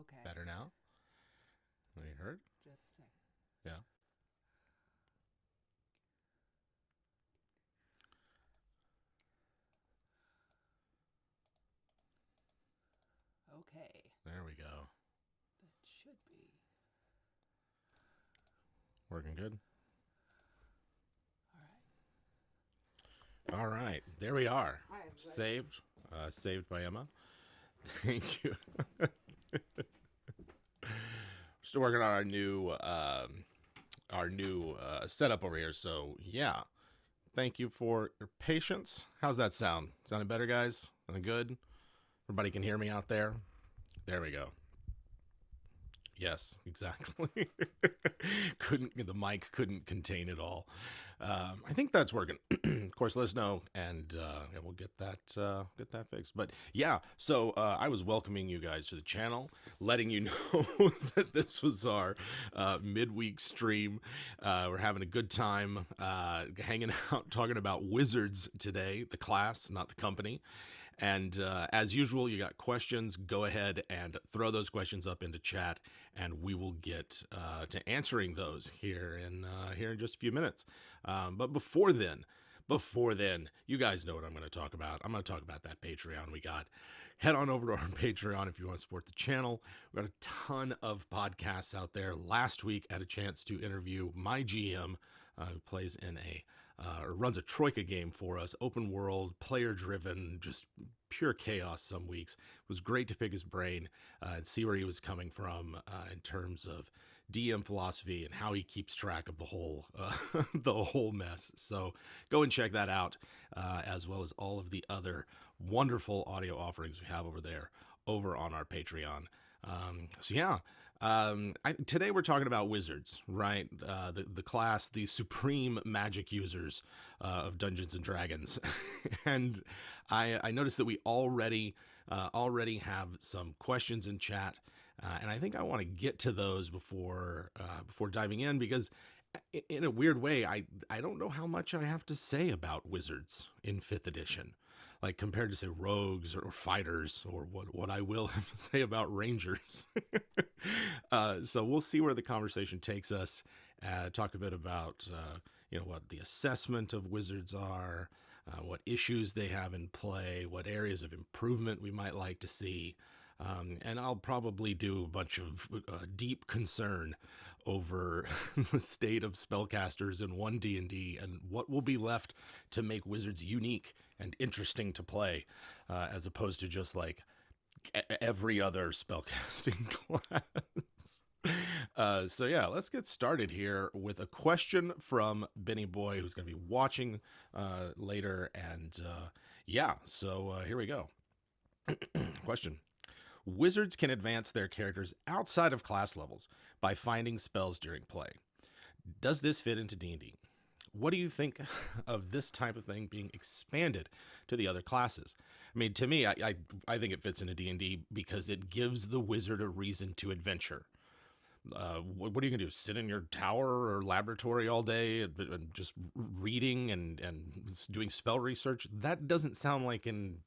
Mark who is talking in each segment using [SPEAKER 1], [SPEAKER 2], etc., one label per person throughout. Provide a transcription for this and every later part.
[SPEAKER 1] Okay.
[SPEAKER 2] Better now? Have you heard?
[SPEAKER 1] Just a sec.
[SPEAKER 2] Yeah.
[SPEAKER 1] Okay.
[SPEAKER 2] There we go.
[SPEAKER 1] That should be.
[SPEAKER 2] Working good.
[SPEAKER 1] All right.
[SPEAKER 2] All right. There we are.
[SPEAKER 1] Hi, everybody.
[SPEAKER 2] Saved. Saved by Emma. Thank you. Still working on our new setup over here. So yeah, thank you for your patience. How's that sound? Sounding better, guys? Sounding good? Everybody can hear me out there. There we go. Yes, exactly. Couldn't the mic couldn't contain it all. I think that's working. Of course, let us know, and we'll get that fixed. But yeah, so I was welcoming you guys to the channel, letting you know that this was our midweek stream. We're having a good time hanging out, talking about Wizards today, the class, not the company. And as usual, you got questions. Go ahead and throw those questions up into chat, and we will get to answering those here in just a few minutes. But before then, you guys know what I'm going to talk about. I'm going to talk about that Patreon we got. Head on over to our Patreon if you want to support the channel. We've got a ton of podcasts out there. Last week, I had a chance to interview my GM, who plays in or runs a Troika game for us, open world, player driven, just pure chaos some weeks. It was great to pick his brain and see where he was coming from in terms of DM philosophy and how he keeps track of the whole the whole mess. So go and check that out, as well as all of the other wonderful audio offerings we have over there over on our Patreon. So yeah, today we're talking about wizards, right? The class, the supreme magic users of Dungeons and Dragons, and I noticed that we already have some questions in chat, and I think I want to get to those before diving in, because in a weird way, I don't know how much I have to say about wizards in 5th edition, like compared to say rogues or fighters, or what I will have to say about rangers. So we'll see where the conversation takes us. Talk a bit about what the assessment of wizards are, what issues they have in play, what areas of improvement we might like to see. And I'll probably do a bunch of deep concern over the state of spellcasters in 1D&D and what will be left to make wizards unique and interesting to play, as opposed to just like every other spellcasting class. So yeah, let's get started here with a question from Benny Boy, who's going to be watching later. And so here we go. Question. Wizards can advance their characters outside of class levels by finding spells during play. Does this fit into D&D? What do you think of this type of thing being expanded to the other classes? I mean, to me, I think it fits into D&D because it gives the wizard a reason to adventure. What are you going to do? Sit in your tower or laboratory all day and just reading and doing spell research? That doesn't sound like an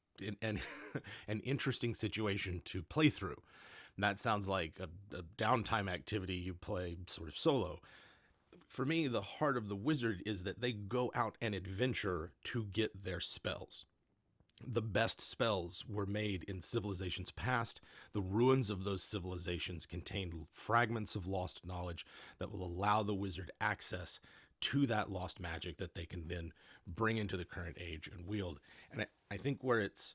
[SPEAKER 2] interesting situation to play through. That sounds like a downtime activity you play sort of solo. For me, the heart of the wizard is that they go out and adventure to get their spells. The best spells were made in civilizations past. The ruins of those civilizations contain fragments of lost knowledge that will allow the wizard access to that lost magic that they can then bring into the current age and wield. And I think where it's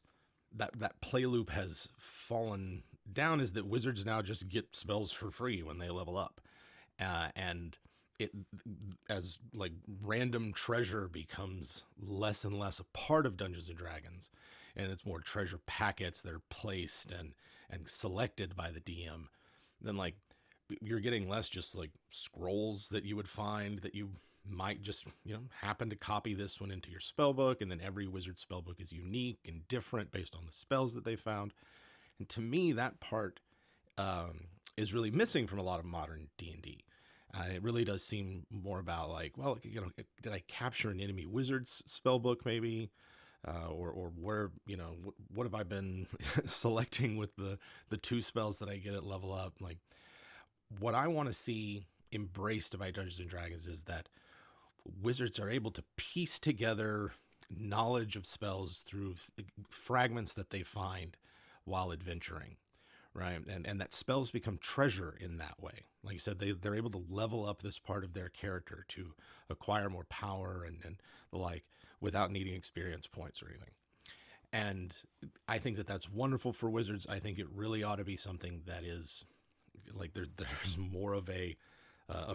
[SPEAKER 2] that play loop has fallen down is that wizards now just get spells for free when they level up. And it, as like random treasure becomes less and less a part of Dungeons and Dragons, and it's more treasure packets that are placed and selected by the DM, then like you're getting less just like scrolls that you would find that you might just happen to copy this one into your spell book, and then every wizard spell book is unique and different based on the spells that they found. And to me, that part is really missing from a lot of modern D&D. It really does seem more about like, well, did I capture an enemy wizard's spell book maybe? or where, what have I been selecting with the 2 spells that I get at level up? Like, what I want to see embraced by Dungeons and Dragons is that wizards are able to piece together knowledge of spells through fragments that they find while adventuring, right? And that spells become treasure in that way. Like you said, they're able to level up this part of their character to acquire more power and the like without needing experience points or anything. And I think that that's wonderful for wizards. I think it really ought to be something that is like there's more of a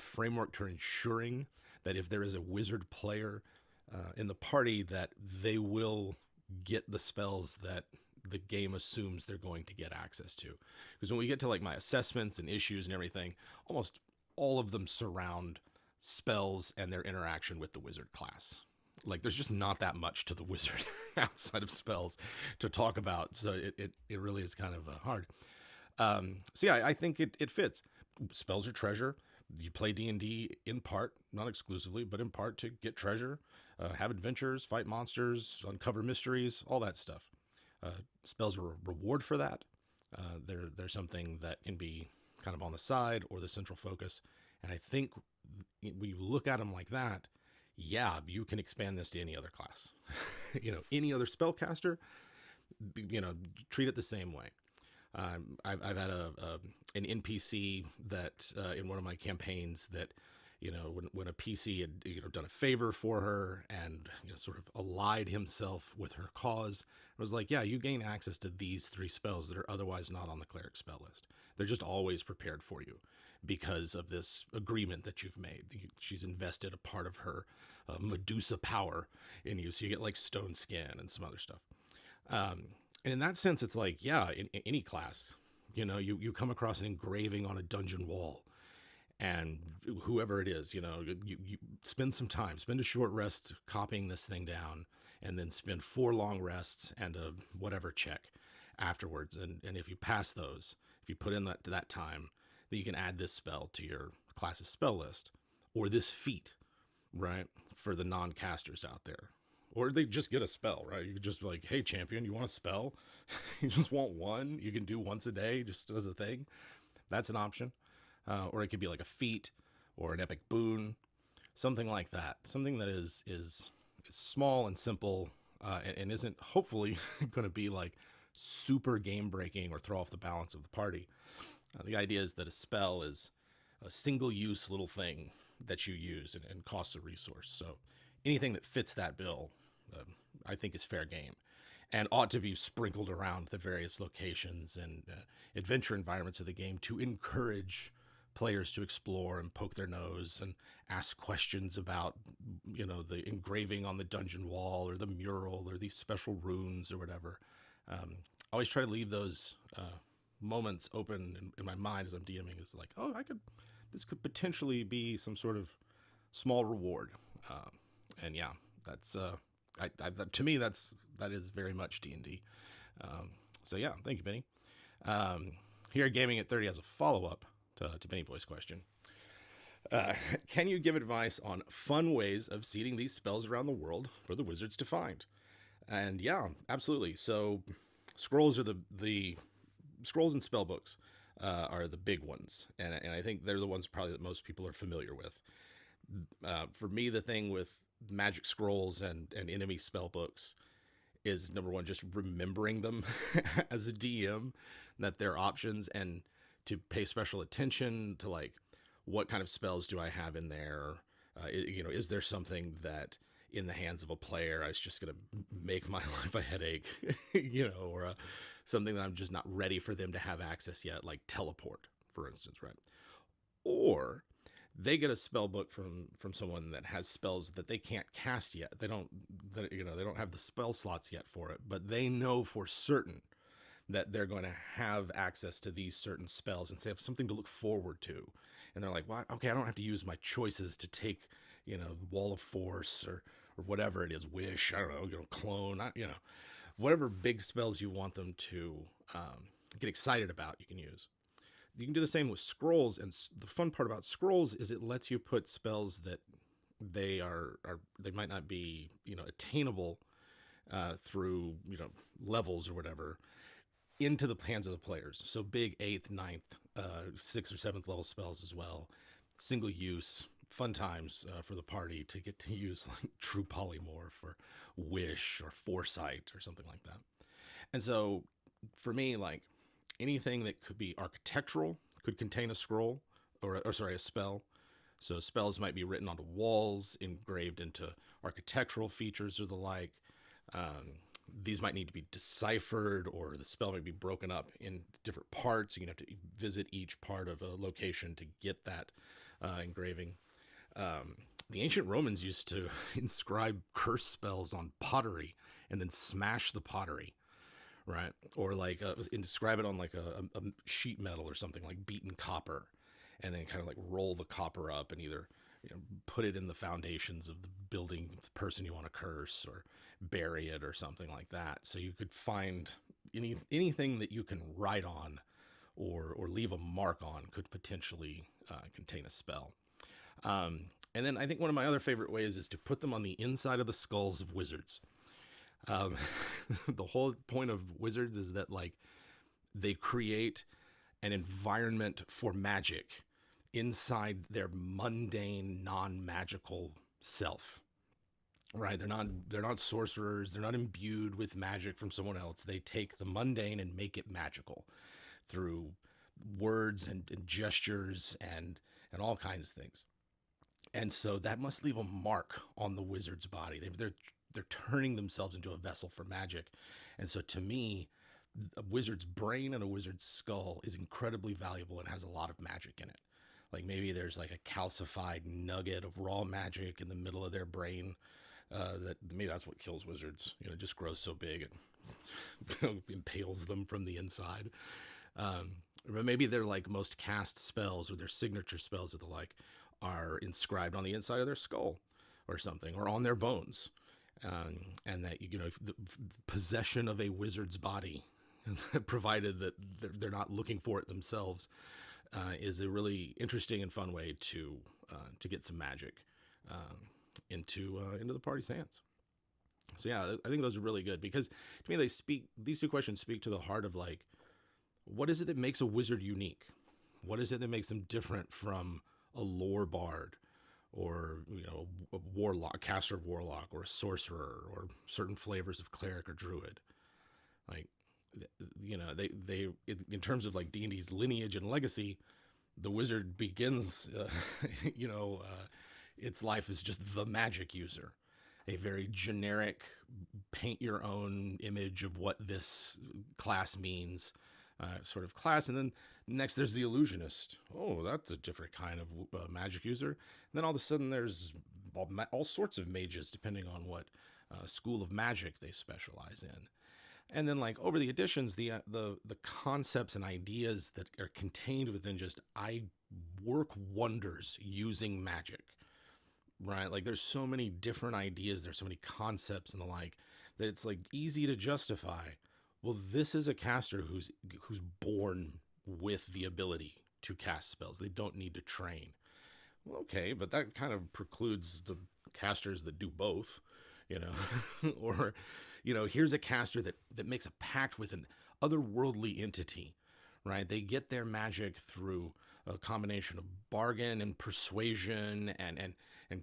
[SPEAKER 2] framework to ensuring that if there is a wizard player in the party, that they will get the spells that the game assumes they're going to get access to. Because when we get to like my assessments and issues and everything, almost all of them surround spells and their interaction with the wizard class. Like there's just not that much to the wizard outside of spells to talk about. So it really is kind of hard. So yeah, I think it fits. Spells are treasure. You play D&D in part, not exclusively, but in part to get treasure, have adventures, fight monsters, uncover mysteries, all that stuff. Spells are a reward for that. They're something that can be kind of on the side or the central focus. And I think when you look at them like that, yeah, you can expand this to any other class. Any other spellcaster, treat it the same way. I've had an NPC that in one of my campaigns that, when a PC had done a favor for her and sort of allied himself with her cause, it was like, yeah, you gain access to these 3 spells that are otherwise not on the cleric spell list. They're just always prepared for you because of this agreement that you've made. She's invested a part of her Medusa power in you, so you get like stone skin and some other stuff. And in that sense, it's like, yeah, in any class, you come across an engraving on a dungeon wall, and whoever it is, you spend some time, spend a short rest copying this thing down, and then spend 4 long rests and a whatever check afterwards. And if you pass those, if you put in that time, then you can add this spell to your class's spell list, or this feat, right, for the non-casters out there. Or they just get a spell, right? You just like, hey, champion, you want a spell? You just want one? You can do once a day just as a thing. That's an option. Or it could be like a feat or an epic boon, something like that. Something that is small and simple and isn't hopefully going to be like super game breaking or throw off the balance of the party. The idea is that a spell is a single use little thing that you use and costs a resource. So anything that fits that bill, I think is fair game and ought to be sprinkled around the various locations and adventure environments of the game to encourage players to explore and poke their nose and ask questions about, the engraving on the dungeon wall or the mural or these special runes or whatever. I always try to leave those moments open in my mind as I'm DMing. Is like, oh, this could potentially be some sort of small reward. And yeah, that's to me that is very much D&D. So yeah, thank you, Benny. Here at Gaming at 30 has a follow-up to Benny Boy's question. Can you give advice on fun ways of seeding these spells around the world for the wizards to find? And yeah, absolutely. So scrolls are the scrolls and spell books are the big ones, and I think they're the ones probably that most people are familiar with. For me, the thing with magic scrolls and enemy spell books is, number one, just remembering them as a DM, that they're options, and to pay special attention to like what kind of spells do I have in there. Is there something that in the hands of a player is just going to make my life a headache, or something that I'm just not ready for them to have access yet, like teleport, for instance, right? Or they get a spell book from someone that has spells that they can't cast yet. They don't have the spell slots yet for it, but they know for certain that they're going to have access to these certain spells, and so they have something to look forward to. And they're like, well, okay, I don't have to use my choices to take, Wall of Force or whatever it is, Wish, I don't know, Clone, whatever big spells you want them to get excited about, you can use. You can do the same with scrolls, and the fun part about scrolls is it lets you put spells that they might not be, attainable through, levels or whatever into the hands of the players. So big 8th, 9th, 6th or 7th level spells as well. Single use, fun times for the party to get to use like True Polymorph or Wish or Foresight or something like that. And so for me, like anything that could be architectural could contain a scroll or a spell. So spells might be written onto walls, engraved into architectural features or the like. These might need to be deciphered, or the spell might be broken up in different parts. You can have to visit each part of a location to get that engraving. The ancient Romans used to inscribe curse spells on pottery and then smash the pottery, right? Or like inscribe it on like a sheet metal or something, like beaten copper, and then kind of like roll the copper up and either put it in the foundations of the building of the person you want to curse, or bury it or something like that. So you could find anything that you can write on or leave a mark on could potentially contain a spell. And then I think one of my other favorite ways is to put them on the inside of the skulls of wizards. The whole point of wizards is that like they create an environment for magic inside their mundane, non-magical self, right? They're not sorcerers. They're not imbued with magic from someone else. They take the mundane and make it magical through words and gestures and all kinds of things. And so that must leave a mark on the wizard's body. They're turning themselves into a vessel for magic. And so to me, a wizard's brain and a wizard's skull is incredibly valuable and has a lot of magic in it. Like maybe there's like a calcified nugget of raw magic in the middle of their brain. That maybe that's what kills wizards. It just grows so big it impales them from the inside. But maybe their like most cast spells or their signature spells or the like are inscribed on the inside of their skull or something, or on their bones. And that, the possession of a wizard's body, provided that they're not looking for it themselves, is a really interesting and fun way to get some magic into the party's hands. So yeah, I think those are really good, because to me these two questions speak to the heart of like, what is it that makes a wizard unique? What is it that makes them different from a lore bard, or a warlock, caster of warlock, or a sorcerer, or certain flavors of cleric or druid? Like, they in terms of like D&D's lineage and legacy, the wizard begins, its life as just the magic user, a very generic, paint your own image of what this class means, sort of class. And then next there's the illusionist. Oh, that's a different kind of magic user. And then all of a sudden there's all sorts of mages, depending on what school of magic they specialize in. And then like over the editions, the concepts and ideas that are contained within just, I work wonders using magic, right? Like there's so many different ideas, there's so many concepts and the like, that it's like easy to justify. Well, this is a caster who's born with the ability to cast spells. They don't need to train. Well, okay, but that kind of precludes the casters that do both, or, here's a caster that makes a pact with an otherworldly entity, right? They get their magic through a combination of bargain and persuasion and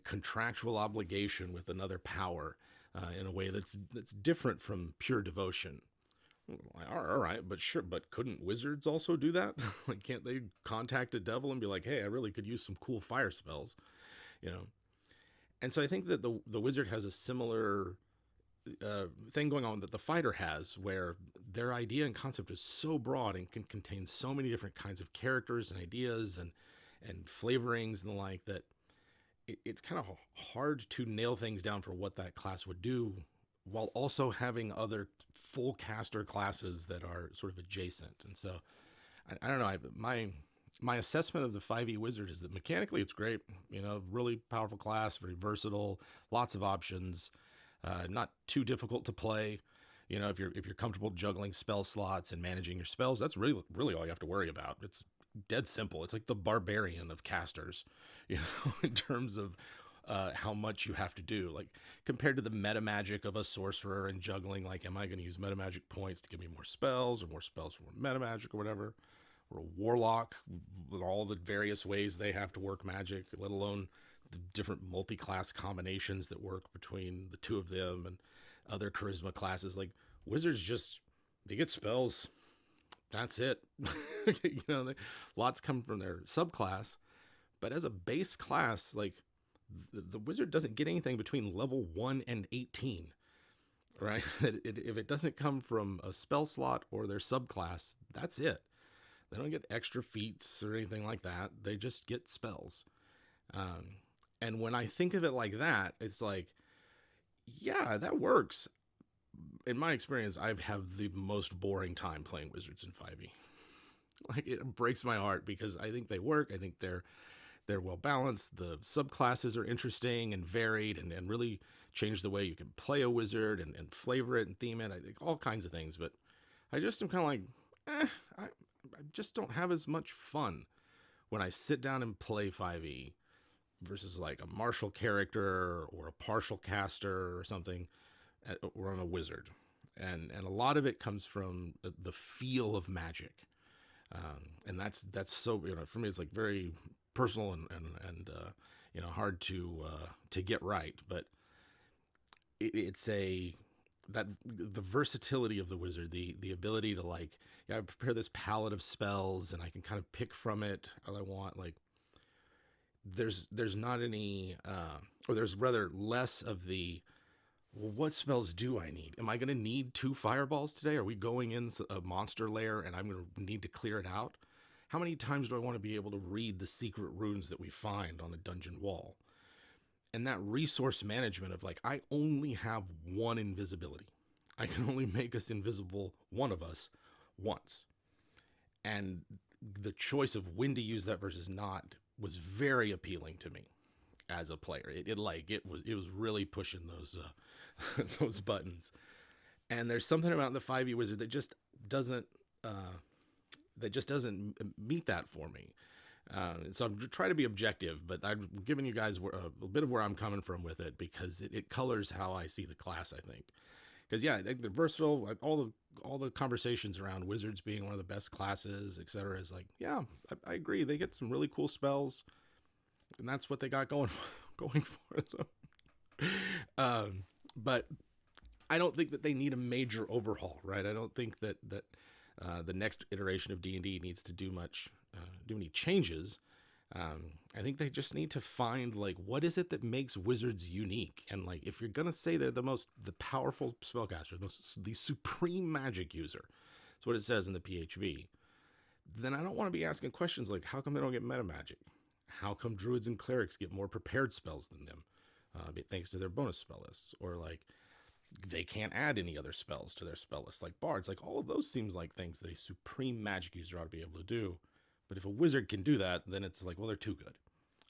[SPEAKER 2] contractual obligation with another power in a way that's different from pure devotion. All right, but couldn't wizards also do that? Like, can't they contact a devil and be like, hey, I really could use some cool fire spells, And so I think that the wizard has a similar thing going on that the fighter has, where their idea and concept is so broad and can contain so many different kinds of characters and ideas and flavorings and the like, that it's kind of hard to nail things down for what that class would do, while also having other full caster classes that are sort of adjacent. And so I don't know, my assessment of the 5e wizard is that mechanically it's great, really powerful class, very versatile, lots of options, not too difficult to play. If you're comfortable juggling spell slots and managing your spells, that's really all you have to worry about. It's dead simple. It's like the barbarian of casters, in terms of how much you have to do, like compared to the meta magic of a sorcerer and juggling. Like, am I going to use meta magic points to give me more spells, or more spells for more meta magic, or whatever? Or a warlock with all the various ways they have to work magic, let alone the different multi-class combinations that work between the two of them and other charisma classes. Like, wizards just, they get spells. That's it. You know, lots come from their subclass, but as a base class, like the wizard doesn't get anything between level 1 and 18, right? If it doesn't come from a spell slot or their subclass, that's it. They don't get extra feats or anything like that. They just get spells. And when I think of it like that, it's like, yeah, that works. In my experience, I have the most boring time playing Wizards in 5e. Like, it breaks my heart because I think they work. I think they're well balanced. The subclasses are interesting and varied, and really change the way you can play a wizard and flavor it and theme it. I think all kinds of things. But I just am kind of like, I just don't have as much fun when I sit down and play 5e versus like a martial character or a partial caster or something, or on a wizard. And a lot of it comes from the feel of magic. And that's so, you know, for me, it's like very personal and you know, hard to get right. But it's that the versatility of the wizard, the ability to, like, yeah, I prepare this palette of spells and I can kind of pick from it how I want. Like, there's not any, or there's rather less of the, well, what spells do I need? Am I going to need 2 fireballs today? Are we going in a monster lair and I'm going to need to clear it out? How many times do I want to be able to read the secret runes that we find on the dungeon wall? And that resource management of, like, I only have 1 invisibility. I can only make us invisible, one of us, once. And the choice of when to use that versus not was very appealing to me as a player. It was really pushing those those buttons. And there's something about the 5e wizard that just doesn't meet that for me. So I'm trying to be objective, but I'm giving you guys a bit of where I'm coming from with it, because it colors how I see the class, I think. Because, yeah, they're versatile. All the conversations around wizards being one of the best classes, etc., is like, yeah, I agree. They get some really cool spells, and that's what they got going for them. But I don't think that they need a major overhaul, right? I don't think that the next iteration of D&D needs to do any changes. I think they just need to find, like, what is it that makes wizards unique? And, like, if you're gonna say they're the powerful spellcaster, the supreme magic user, that's what it says in the PHB, then I don't want to be asking questions like, how come they don't get meta magic? How come druids and clerics get more prepared spells than them, thanks to their bonus spell lists? Or, like, they can't add any other spells to their spell list, like bards. Like, all of those seems like things that a supreme magic user ought to be able to do. But if a wizard can do that, then it's like, well, they're too good.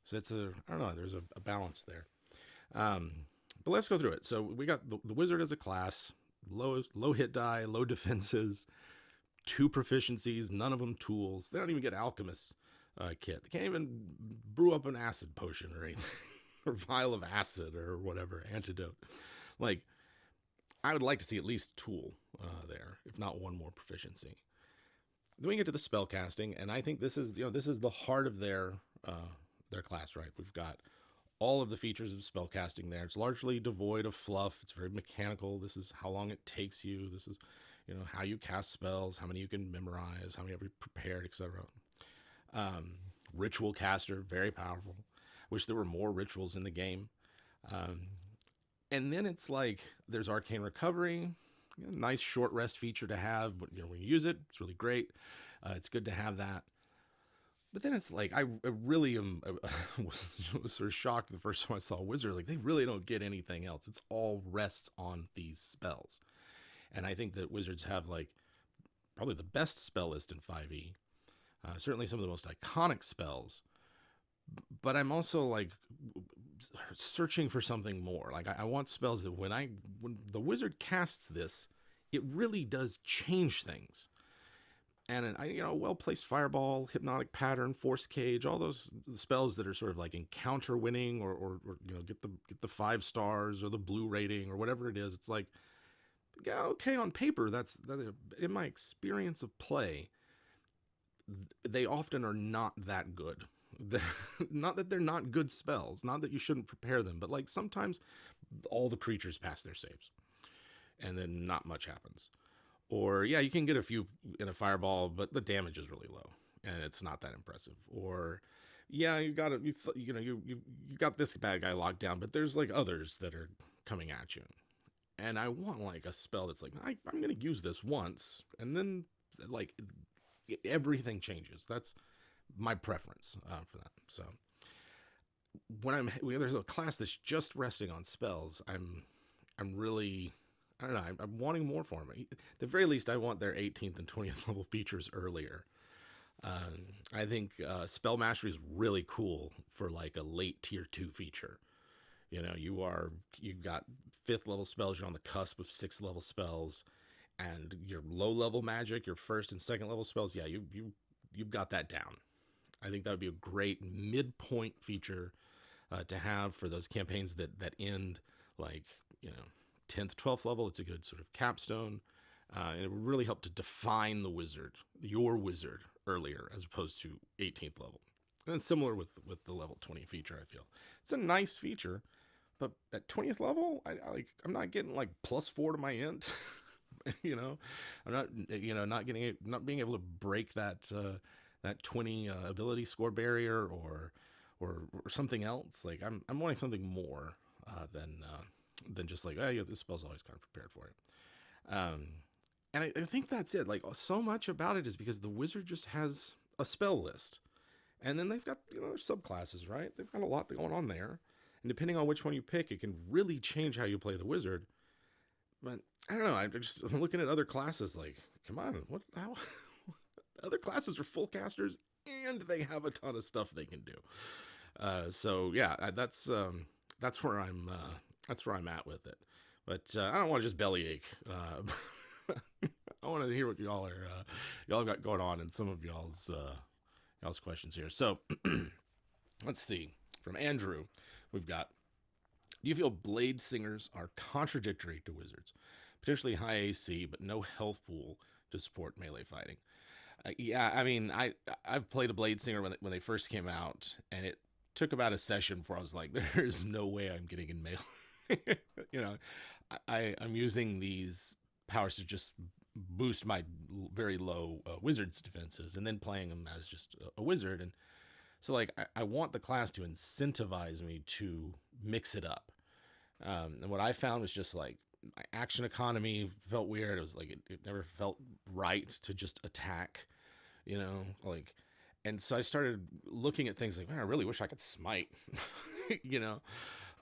[SPEAKER 2] So I don't know, there's a balance there. But let's go through it. So we got the wizard as a class, low hit die, low defenses, 2 proficiencies, none of them tools. They don't even get alchemist kit. They can't even brew up an acid potion or anything, or vial of acid or whatever, antidote. Like, I would like to see at least tool there, if not 1 more proficiency. Then we get to the spell casting, and I think this is the heart of their class, right? We've got all of the features of spell casting there. It's largely devoid of fluff. It's very mechanical. This is how long it takes you. This is, you know, how you cast spells, how many you can memorize, how many have you prepared, etc. Ritual caster, very powerful. Wish there were more rituals in the game. And then it's like, there's arcane recovery. Nice short rest feature to have, but, you know, when you use it, it's really great. It's good to have that. But then it's like, I really was sort of shocked the first time I saw Wizard. Like, they really don't get anything else. It's all rests on these spells. And I think that Wizards have, like, probably the best spell list in 5e. Certainly some of the most iconic spells. But I'm also, like, searching for something more. Like, I want spells that when the wizard casts this, it really does change things. And well-placed fireball, hypnotic pattern, force cage, all those spells that are sort of like encounter winning, or get the 5 stars or the blue rating or whatever it is. It's like, yeah, okay, on paper, that in my experience of play, they often are not that good. Not that they're not good spells, not that you shouldn't prepare them, but like sometimes all the creatures pass their saves, and then not much happens. Or, yeah, you can get a few in a fireball, but the damage is really low, and it's not that impressive. Or, yeah, you got this bad guy locked down, but there's like others that are coming at you. And I want like a spell that's like, I'm going to use this once, and then like everything changes. That's my preference for that. So when there's a class that's just resting on spells, I'm really, I don't know, I'm wanting more for them. At the very least, I want their 18th and 20th level features earlier. I think Spell Mastery is really cool for like a late tier 2 feature. You've got 5th level spells, you're on the cusp of 6th level spells, and your low level magic, your 1st and 2nd level spells, yeah, you've got that down. I think that would be a great midpoint feature to have for those campaigns that end like 10th, 12th level. It's a good sort of capstone, and it would really help to define your wizard earlier as opposed to 18th level. And then similar with the level 20 feature, I feel it's a nice feature, but at 20th level, I'm not getting like +4 to my int. I'm not being able to break that 20 ability score barrier or something else. Like I'm wanting something more than just like, oh yeah, this spell's always kind of prepared for it. And I think that's it. Like, so much about it is because the wizard just has a spell list, and then they've got their subclasses, right? They've got a lot going on there, and depending on which one you pick, it can really change how you play the wizard. But I don't know. I'm looking at other classes. Like, come on, how? Other classes are full casters, and they have a ton of stuff they can do. So yeah, that's where I'm at with it. But I don't want to just bellyache. I want to hear what y'all got going on in some of y'all's questions here. So let's see. From Andrew, we've got: do you feel Bladesingers are contradictory to wizards? Potentially high AC, but no health pool to support melee fighting. Yeah, I mean, I've played a Bladesinger when they first came out, and it took about a session before I was like, there's no way I'm getting in melee. I'm using these powers to just boost my very low wizard's defenses, and then playing them as just a wizard. And so like I want the class to incentivize me to mix it up. And what I found was just like my action economy felt weird. It was like it never felt right to just attack, and so I started looking at things like, man, I really wish I could smite.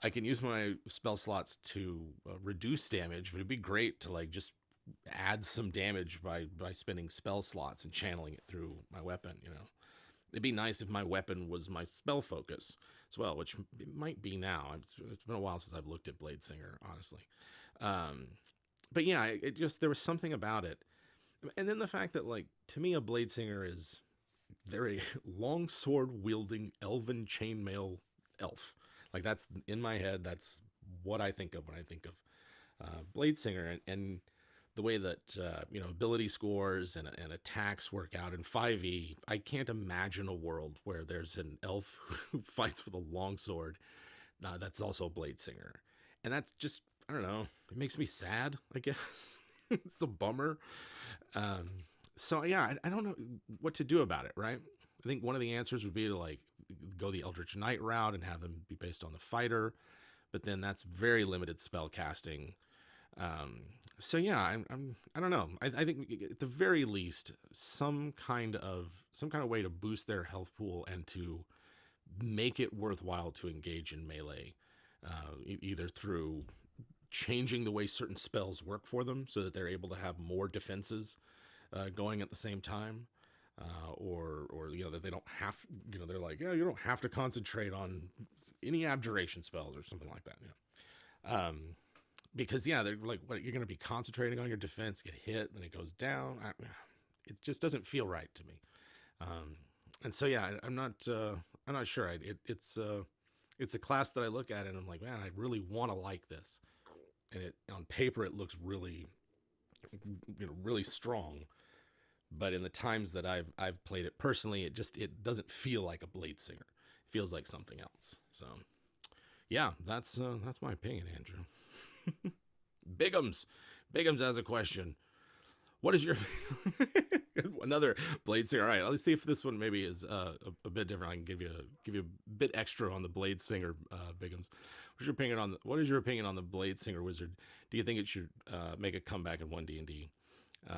[SPEAKER 2] I can use my spell slots to reduce damage, but it'd be great to like just add some damage by spending spell slots and channeling it through my weapon. It'd be nice if my weapon was my spell focus as well, which it might be now. It's been a while since I've looked at Bladesinger, honestly. But yeah, there was something about it. And then the fact that, like, to me, a Bladesinger they're a long sword wielding elven chainmail elf. Like, that's in my head. That's what I think of when I think of Bladesinger. And the way that ability scores and attacks work out in 5e, I can't imagine a world where there's an elf who fights with a longsword that's also a Bladesinger. And that's just, I don't know, it makes me sad, I guess. It's a bummer. So yeah, I don't know what to do about it, right? I think one of the answers would be to like go the Eldritch Knight route and have them be based on the fighter, but then that's very limited spell casting. So yeah, I don't know. I think at the very least, some kind of way to boost their health pool and to make it worthwhile to engage in melee, either through changing the way certain spells work for them so that they're able to have more defenses going at the same time, or that they don't have, they're like, yeah, you don't have to concentrate on any abjuration spells or something like that. Because yeah, they're like, what, you're going to be concentrating on your defense, get hit, then it goes down. it just doesn't feel right to me. And so yeah, I'm not sure. It's a class that I look at and I'm like, man, I really want to like this. And it on paper it looks really, really strong. But in the times that I've played it personally, it doesn't feel like a Bladesinger. It feels like something else. So yeah, that's my opinion, Andrew. Bigums has a question. What is your another Bladesinger? All right, let's see if this one maybe is a bit different. I can give you a bit extra on the Bladesinger, Bigums. What is your opinion on the Bladesinger Wizard? Do you think it should make a comeback in 1D&D?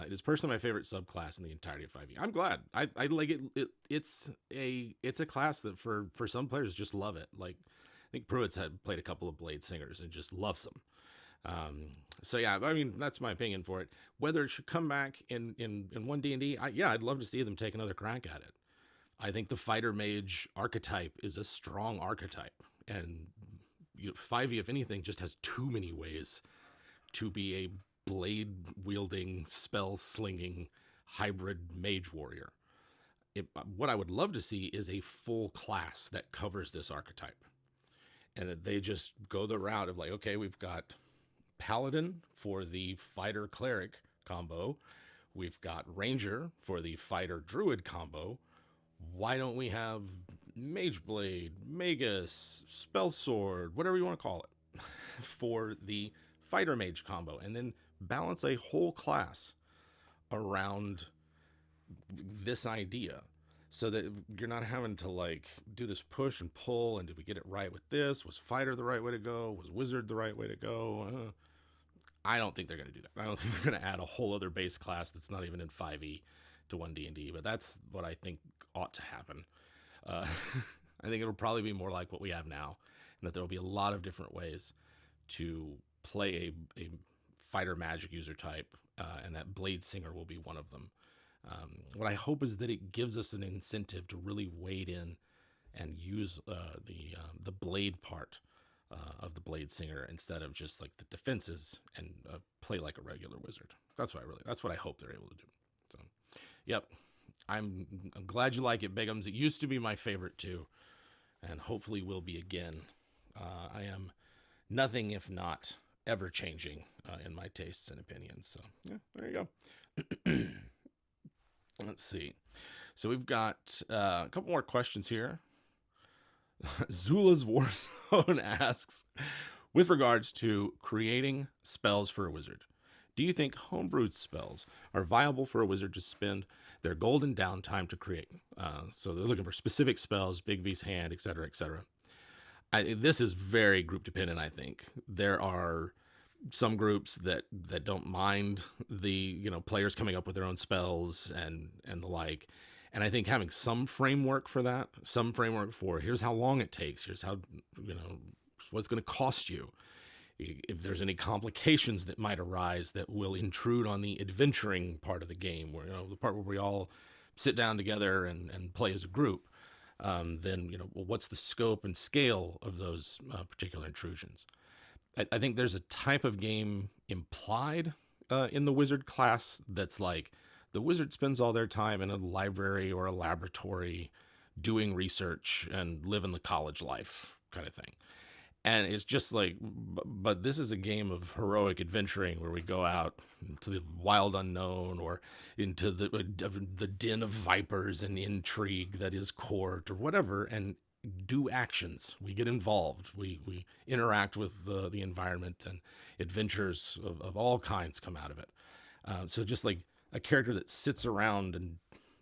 [SPEAKER 2] It is personally my favorite subclass in the entirety of 5e. I'm glad. I like it. It's a class that for some players just love it. Like I think Pruitt's had played a couple of Bladesingers and just loves them. So yeah, I mean that's my opinion for it. Whether it should come back in 1D&D, I'd love to see them take another crack at it. I think the fighter mage archetype is a strong archetype, and 5e, if anything, just has too many ways to be a blade wielding, spell slinging hybrid mage warrior. What I would love to see is a full class that covers this archetype, and that they just go the route of like, okay, we've got Paladin for the fighter cleric combo. We've got Ranger for the fighter druid combo. Why don't we have Mage Blade, Magus, Spell Sword, whatever you want to call it, for the fighter mage combo, and then balance a whole class around this idea, so that you're not having to like do this push and pull. And did we get it right with this? Was fighter the right way to go? Was wizard the right way to go? I don't think they're going to do that. I don't think they're going to add a whole other base class that's not even in 5e to 1D&D, but that's what I think ought to happen. I think it'll probably be more like what we have now, and that there will be a lot of different ways to play a fighter magic user type, and that Bladesinger will be one of them. What I hope is that it gives us an incentive to really wade in and use the blade part of the Bladesinger instead of just like the defenses, and play like a regular wizard. That's what I hope they're able to do. So, yep, I'm glad you like it, Bigums. It used to be my favorite too, and hopefully will be again. I am nothing if not ever changing in my tastes and opinions. So yeah, there you go. Let's see. So we've got a couple more questions here. Zula's Warzone asks, with regards to creating spells for a wizard, do you think homebrewed spells are viable for a wizard to spend their golden downtime to create? So they're looking for specific spells, Big V's hand, etc., etc. This is very group dependent, I think. There are some groups that don't mind the players coming up with their own spells and the like. And I think having some framework for that, some framework for here's how long it takes, here's how, what's going to cost you, if there's any complications that might arise that will intrude on the adventuring part of the game, where the part where we all sit down together and play as a group, then well, what's the scope and scale of those particular intrusions? I think there's a type of game implied in the wizard class that's like, the wizard spends all their time in a library or a laboratory doing research and living the college life kind of thing. And it's just like, but this is a game of heroic adventuring where we go out into the wild unknown, or into the den of vipers and intrigue that is court or whatever, and do actions. We get involved. We interact with the environment, and adventures of all kinds come out of it. So just like a character that sits around and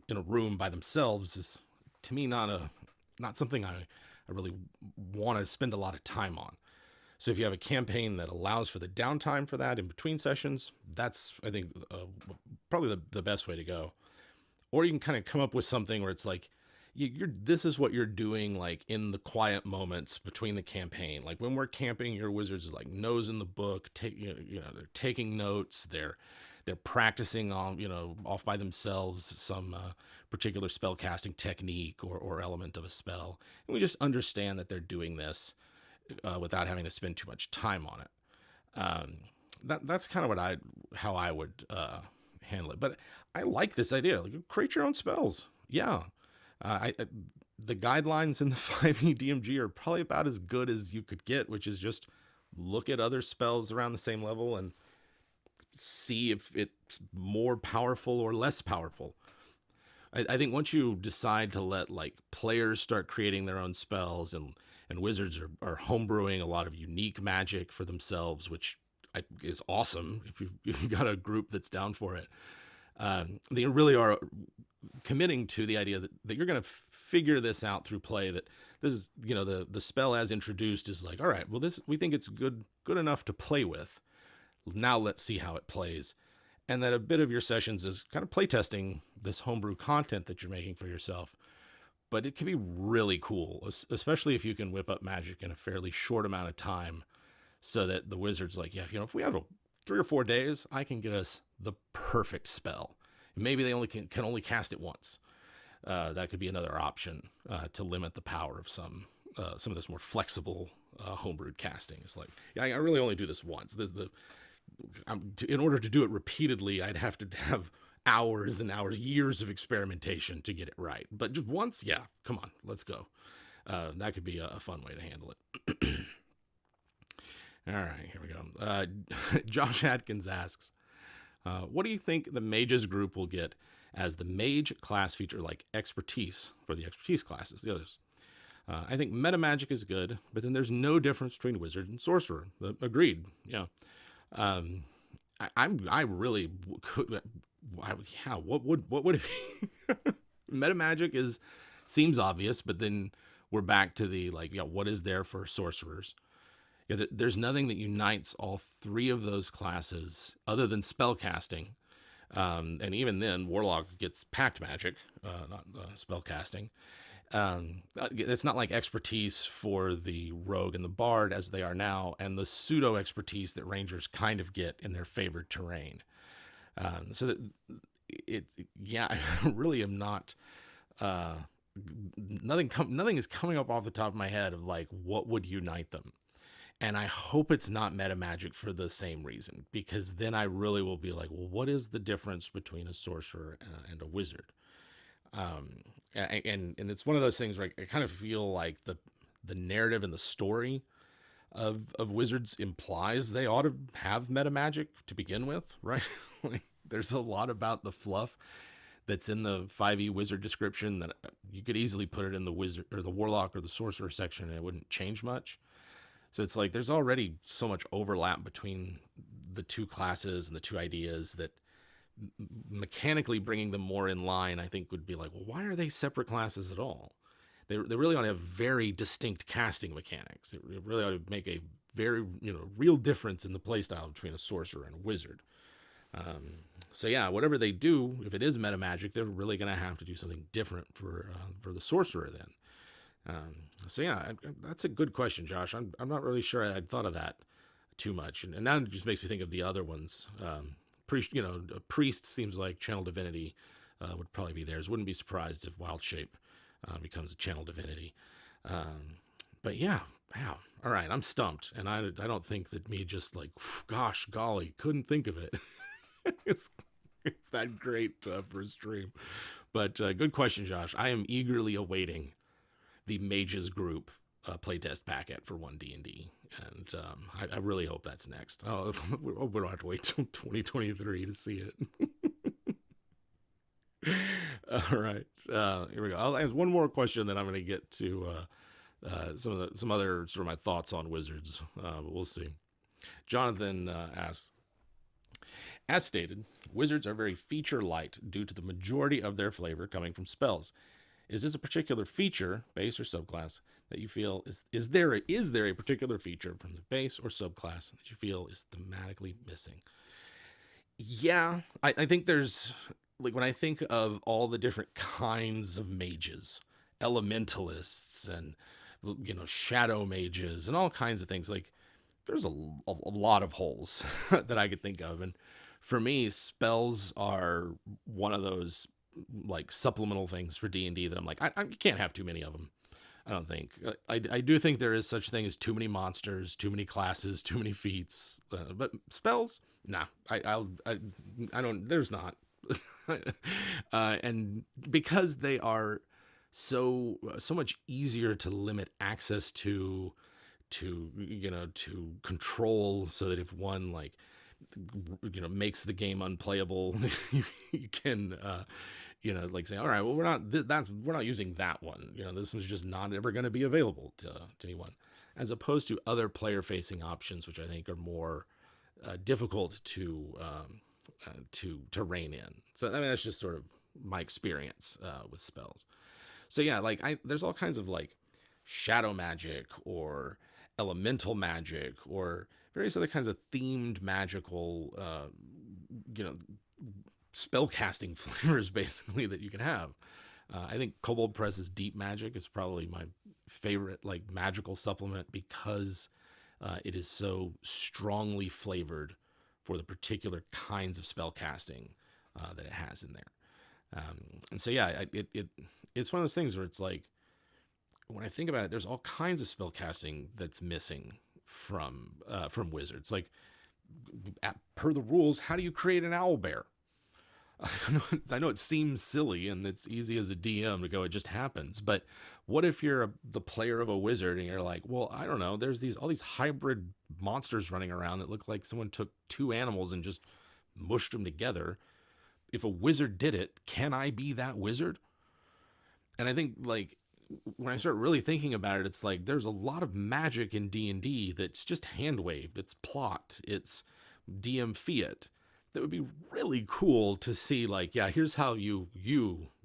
[SPEAKER 2] in a room by themselves is, to me, not something I really want to spend a lot of time on. So if you have a campaign that allows for the downtime for that in between sessions, that's, I think, probably the best way to go. Or you can kind of come up with something where it's like, this is what you're doing, like in the quiet moments between the campaign. Like when we're camping, your wizards is like nose in the book, they're taking notes, they're practicing on, off by themselves, some particular spell casting technique or element of a spell. And we just understand that they're doing this without having to spend too much time on it. That's kind of how I would handle it. But I like this idea. Like, create your own spells. Yeah. The guidelines in the 5e DMG are probably about as good as you could get, which is just look at other spells around the same level and see if it's more powerful or less powerful. I think once you decide to let like players start creating their own spells, and wizards are homebrewing a lot of unique magic for themselves, which is awesome if you've got a group that's down for it. They really are committing to the idea that you're going to figure this out through play, that this is, the spell as introduced is like, all right, well, we think it's good enough to play with. Now let's see how it plays. And that a bit of your sessions is kind of playtesting this homebrew content that you're making for yourself. But it can be really cool, especially if you can whip up magic in a fairly short amount of time, so that the wizard's like, yeah, if we have 3 or 4 days, I can get us the perfect spell. Maybe they can only cast it once. That could be another option to limit the power of some of this more flexible homebrewed casting. It's like, yeah, I really only do this once. In order to do it repeatedly, I'd have to have hours and hours, years of experimentation to get it right. But just once, yeah, come on, let's go. That could be a fun way to handle it. All right, here we go. Josh Atkins asks, what do you think the mages group will get as the mage class feature, like expertise for the expertise classes, the others? I think meta magic is good, but then there's no difference between wizard and sorcerer. Agreed. Yeah. I really could. What would it be? Meta magic seems obvious, but then we're back to the what is there for sorcerers? Yeah, there's nothing that unites all 3 of those classes other than spell casting, and even then, warlock gets pact magic, not spell casting. It's not like expertise for the rogue and the bard as they are now, and the pseudo expertise that rangers kind of get in their favored terrain. So that I really am not. Nothing is coming up off the top of my head of like what would unite them, and I hope it's not meta magic for the same reason, because then I really will be like, well, what is the difference between a sorcerer and a wizard? And it's one of those things where I kind of feel like the narrative and the story of Wizards implies they ought to have meta magic to begin with, right? Like, there's a lot about the fluff that's in the 5e wizard description that you could easily put it in the wizard or the warlock or the sorcerer section and it wouldn't change much. So it's like there's already so much overlap between the 2 classes and the 2 ideas that mechanically bringing them more in line, I think, would be like, well, why are they separate classes at all? They really ought to have very distinct casting mechanics. It really ought to make a very real difference in the playstyle between a sorcerer and a wizard. So yeah, whatever they do, if it is meta magic, they're really going to have to do something different for the sorcerer then. So yeah, that's a good question, Josh. I'm not really sure I'd thought of that too much, and now it just makes me think of the other ones. A priest seems like channel divinity would probably be theirs. Wouldn't be surprised if wild shape becomes a channel divinity. But yeah, wow. All right, I'm stumped, and I don't think that me just like, gosh, golly, couldn't think of it. it's that great for a stream. But good question, Josh. I am eagerly awaiting the Mages Group playtest packet for One D&D, and I really hope that's next. Oh, we don't have to wait till 2023 to see it. All right, here we go. I'll ask one more question, then I'm going to get to some other sort of my thoughts on Wizards, but we'll see. Jonathan asks, as stated, Wizards are very feature light due to the majority of their flavor coming from spells. Is this a particular feature, base or subclass, that you feel is there a particular feature from the base or subclass that you feel is thematically missing? Yeah, I think there's, like, when I think of all the different kinds of mages, elementalists and shadow mages and all kinds of things, like there's a lot of holes that I could think of, and for me, spells are one of those like supplemental things for D&D that I'm like, I can't have too many of them. I don't think. I do think there is such thing as too many monsters, too many classes, too many feats. But spells, nah. I don't. There's not. And because they are so much easier to limit access to control, so that if one like makes the game unplayable, you can like say, all right, well, we're not using that one. This was just not ever going to be available to anyone, as opposed to other player facing options, which I think are more difficult to rein in. So I mean, that's just sort of my experience with spells. So yeah, like there's all kinds of like shadow magic or elemental magic or various other kinds of themed magical spell casting flavors, basically, that you can have. I think Kobold Press's Deep Magic is probably my favorite like magical supplement, because it is so strongly flavored for the particular kinds of spell casting that it has in there. And so yeah, it's one of those things where it's like, when I think about it, there's all kinds of spell casting that's missing from Wizards. Like, per the rules, how do you create an owl bear? I know it seems silly and it's easy as a DM to go, it just happens. But what if you're the player of a wizard and you're like, well, I don't know, there's all these hybrid monsters running around that look like someone took two animals and just mushed them together. If a wizard did it, can I be that wizard? And I think, like, when I start really thinking about it, it's like there's a lot of magic in D&D that's just hand-waved. It's plot. It's DM fiat. That would be really cool to see, like, yeah, here's how your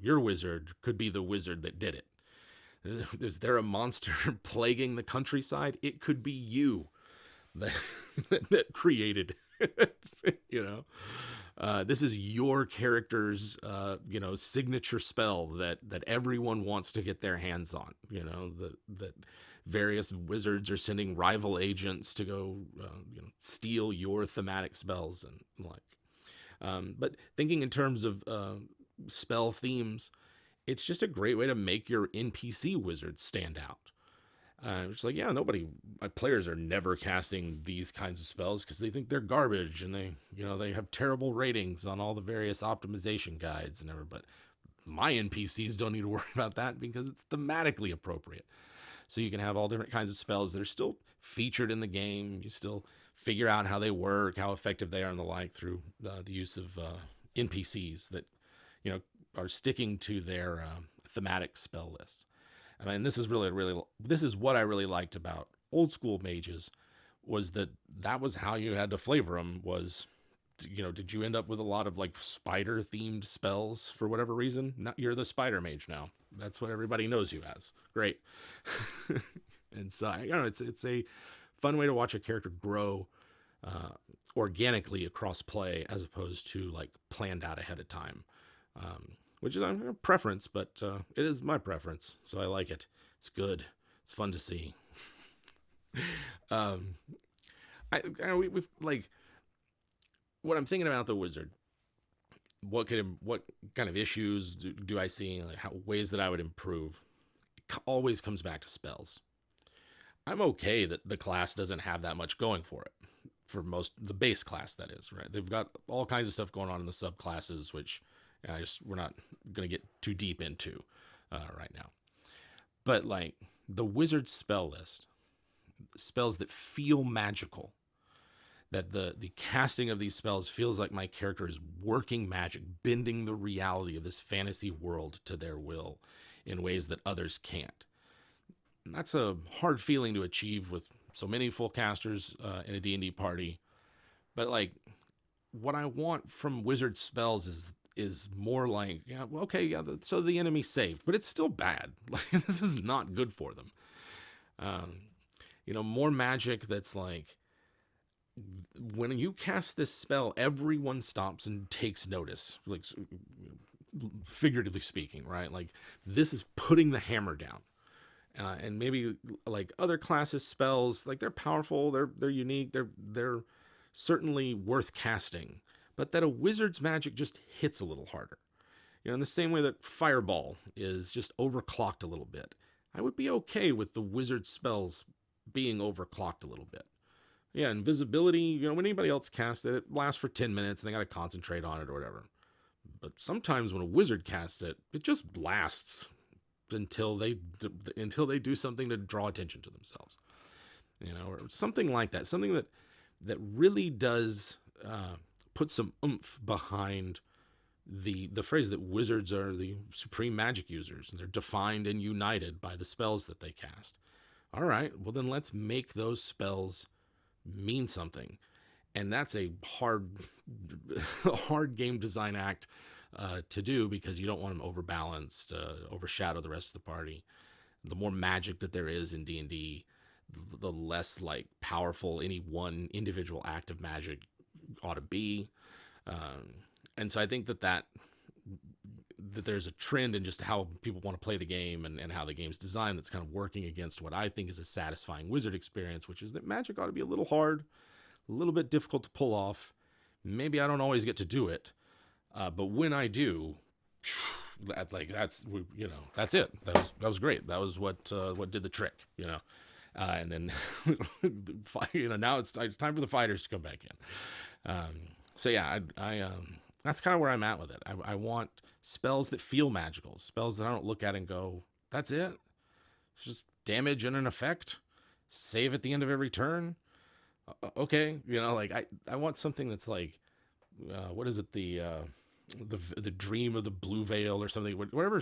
[SPEAKER 2] wizard could be the wizard that did it. Is there a monster plaguing the countryside? It could be you that created it, this is your character's, signature spell that everyone wants to get their hands on. That various wizards are sending rival agents to go, steal your thematic spells and like. But thinking in terms of spell themes, it's just a great way to make your NPC wizards stand out. It's like, yeah, my players are never casting these kinds of spells because they think they're garbage and they have terrible ratings on all the various optimization guides and everything. But my NPCs don't need to worry about that because it's thematically appropriate. So you can have all different kinds of spells that are still featured in the game. You still figure out how they work, how effective they are, and the like through the use of NPCs that are sticking to their thematic spell lists. I mean, this is what I really liked about old school mages, was that was how you had to flavor them. Was, did you end up with a lot of like spider themed spells for whatever reason? You're the spider mage now. That's what everybody knows you as. Great. And so it's a fun way to watch a character grow organically across play, as opposed to like planned out ahead of time. Which is a preference, but it is my preference, so I like it. It's good. It's fun to see. We've like, what I'm thinking about the wizard. What kind of issues do I see? Like ways that I would improve? It always comes back to spells. I'm okay that the class doesn't have that much going for it. For the base class, that is, right? They've got all kinds of stuff going on in the subclasses, which we're not going to get too deep into right now. But like the wizard spell list, spells that feel magical, that the casting of these spells feels like my character is working magic, bending the reality of this fantasy world to their will in ways that others can't. And that's a hard feeling to achieve with so many full casters in a D&D party. But like, what I want from wizard spells is more like, yeah, well, okay, yeah, so the enemy's saved, but it's still bad. Like, this is not good for them. More magic that's like, when you cast this spell, everyone stops and takes notice, like figuratively speaking, right? Like, this is putting the hammer down. And maybe like other classes spells, like they're powerful, they're unique, they're certainly worth casting, but that a wizard's magic just hits a little harder. In the same way that Fireball is just overclocked a little bit. I would be okay with the wizard spells being overclocked a little bit. Yeah, invisibility, when anybody else casts it, it lasts for 10 minutes and they got to concentrate on it or whatever. But sometimes when a wizard casts it, it just lasts until they do something to draw attention to themselves. Or something like that. Something that really does put some oomph behind the phrase that wizards are the supreme magic users, and they're defined and united by the spells that they cast. All right, well then let's make those spells mean something. And that's a hard game design act to do, because you don't want them overbalanced, overshadow the rest of the party. The more magic that there is in D&D, the less like powerful any one individual act of magic ought to be. And so I think that there's a trend in just how people want to play the game and how the game's designed that's kind of working against what I think is a satisfying wizard experience, which is that magic ought to be a little hard, a little bit difficult to pull off. Maybe I don't always get to do it, but when I do, that's it. That was great. That was what did the trick, and then now it's time for the fighters to come back in. So yeah, I that's kind of where I'm at with it. I want spells that feel magical, spells that I don't look at and go, that's it. It's just damage and an effect. Save at the end of every turn. Okay, I want something that's like, what is it, the dream of the blue veil or something, whatever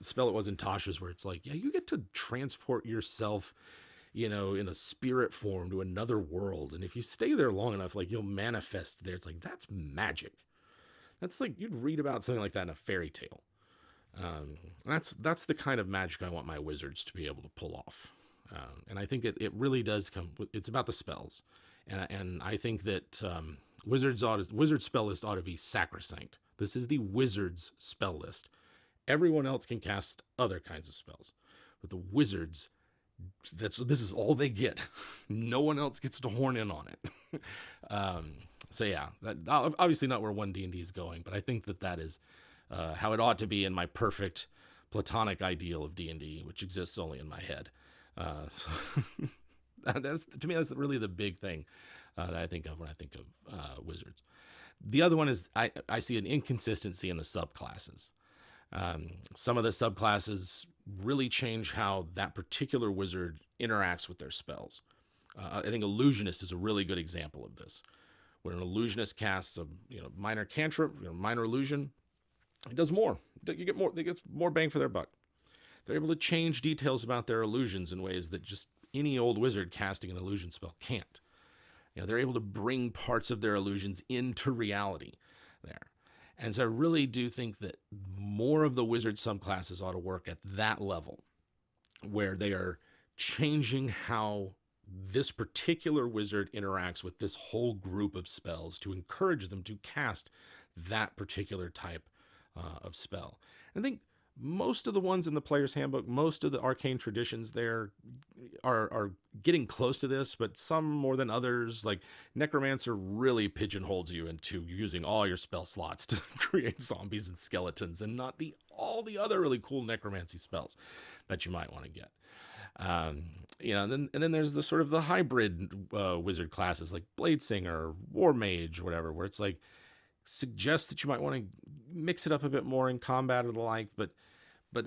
[SPEAKER 2] spell it was in Tasha's, where it's like, yeah, you get to transport yourself, in a spirit form to another world, and if you stay there long enough, like, you'll manifest there. It's like, that's magic. That's like, you'd read about something like that in a fairy tale. That's the kind of magic I want my wizards to be able to pull off. And I think it really does it's about the spells. And I think that wizard spell list ought to be sacrosanct. This is the wizard's spell list. Everyone else can cast other kinds of spells, but the wizards, this is all they get. No one else gets to horn in on it. So yeah, that obviously not where One D&D is going, but I think that is how it ought to be in my perfect platonic ideal of D&D, which exists only in my head. So that's, to me, that's really the big thing that I think of when I think of wizards. The other one is I see an inconsistency in the subclasses. Some of the subclasses really change how that particular wizard interacts with their spells. I think Illusionist is a really good example of this. When an Illusionist casts a minor cantrip, minor illusion, it does more. You get more. They get more bang for their buck. They're able to change details about their illusions in ways that just any old wizard casting an illusion spell can't. They're able to bring parts of their illusions into reality there. And so I really do think that more of the wizard subclasses ought to work at that level, where they are changing how this particular wizard interacts with this whole group of spells to encourage them to cast that particular type of spell. I think most of the ones in the player's handbook, most of the arcane traditions there are getting close to this, but some more than others. Like Necromancer really pigeonholes you into using all your spell slots to create zombies and skeletons, and not all the other really cool necromancy spells that you might want to get. And then there's the sort of the hybrid wizard classes like Bladesinger or War Mage or whatever, where it's like suggests that you might want to mix it up a bit more in combat or the like, but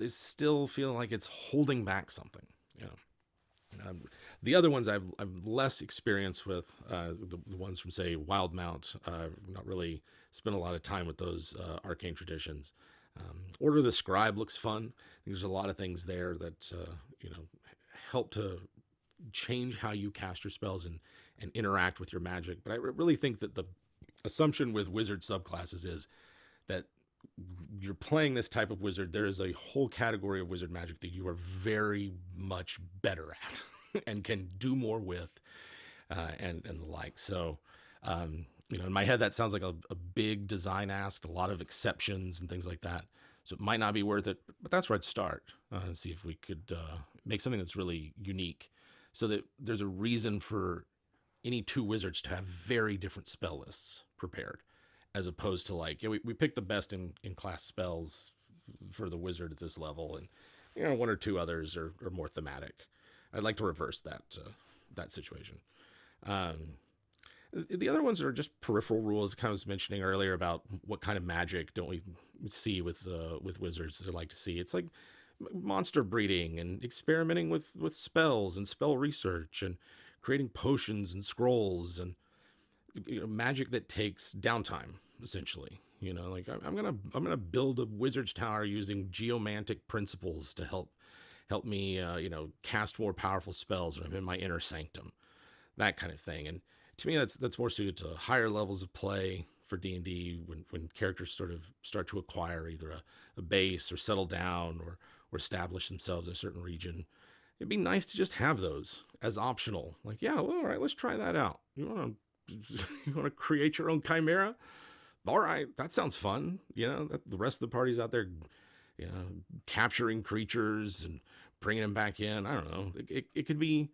[SPEAKER 2] it's still feeling like it's holding back something. The other ones I've less experience with, the ones from, say, Wildmount. Not really spent a lot of time with those arcane traditions. Order of the Scribe looks fun. I think there's a lot of things there that help to change how you cast your spells and interact with your magic. But I really think that the assumption with wizard subclasses is that you're playing this type of wizard. There is a whole category of wizard magic that you are very much better at and can do more with, and the like. So, in my head, that sounds like a big design ask, a lot of exceptions and things like that. So it might not be worth it, but that's where I'd start and see if we could make something that's really unique, so that there's a reason for any two wizards to have very different spell lists prepared, as opposed to like, we picked the best in class spells for the wizard at this level, and one or two others are more thematic. I'd like to reverse that situation. The other ones are just peripheral rules. Kind of was mentioning earlier about what kind of magic don't we see with wizards that I like to see. It's like monster breeding and experimenting with spells and spell research and creating potions and scrolls and magic that takes downtime, essentially. Like I'm gonna build a wizard's tower using geomantic principles to help me cast more powerful spells when I'm in my inner sanctum, that kind of thing. And to me, that's more suited to higher levels of play for D&D when characters sort of start to acquire either a base or settle down or establish themselves in a certain region. It'd be nice to just have those as optional. Like, yeah, well, all right, let's try that out. You want to create your own chimera? All right, that sounds fun. The rest of the party's out there, capturing creatures and bringing them back in. I don't know. It could be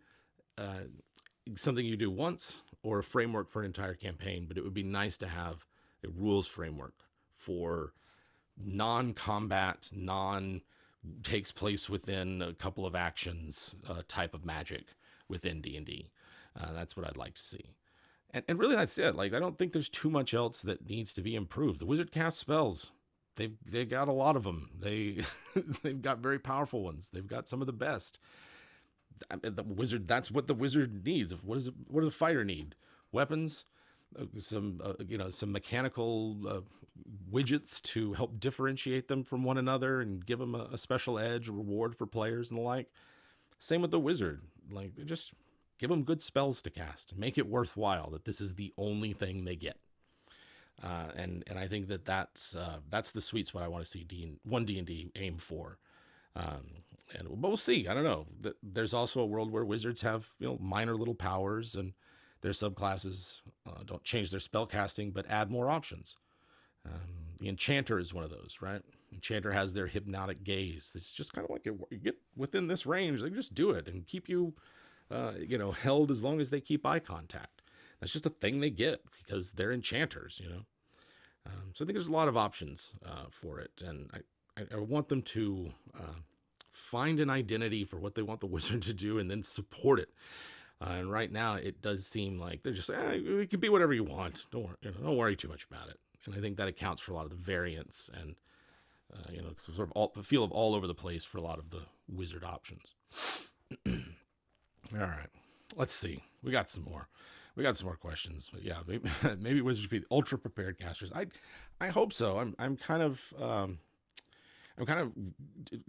[SPEAKER 2] something you do once or a framework for an entire campaign, but it would be nice to have a rules framework for non-combat, takes place within a couple of actions type of magic within D&D. That's what I'd like to see. And really, that's it. Like, I don't think there's too much else that needs to be improved. The wizard cast spells. They've got a lot of them. They've got very powerful ones. They've got some of the best. The wizard. That's what the wizard needs. What does the fighter need? Weapons, some mechanical widgets to help differentiate them from one another and give them a special edge, reward for players and the like. Same with the wizard. Like, just give them good spells to cast. Make it worthwhile that this is the only thing they get. And I think that's the sweet spot I want to see One D&D aim for. But we'll see. I don't know. There's also a world where wizards have minor little powers, and their subclasses don't change their spell casting, but add more options. The enchanter is one of those, right? Enchanter has their hypnotic gaze. It's just kind of like you get within this range, they can just do it and keep you held as long as they keep eye contact. That's just a thing they get because they're enchanters, So I think there's a lot of options for it, and I want them to find an identity for what they want the wizard to do and then support it. And right now, it does seem like they're just it can be whatever you want. Don't worry too much about it. And I think that accounts for a lot of the variance and sort of the feel of all over the place for a lot of the wizard options. All right, let's see. We got some more questions, but yeah, maybe wizards be ultra prepared casters. I hope so. I'm kind of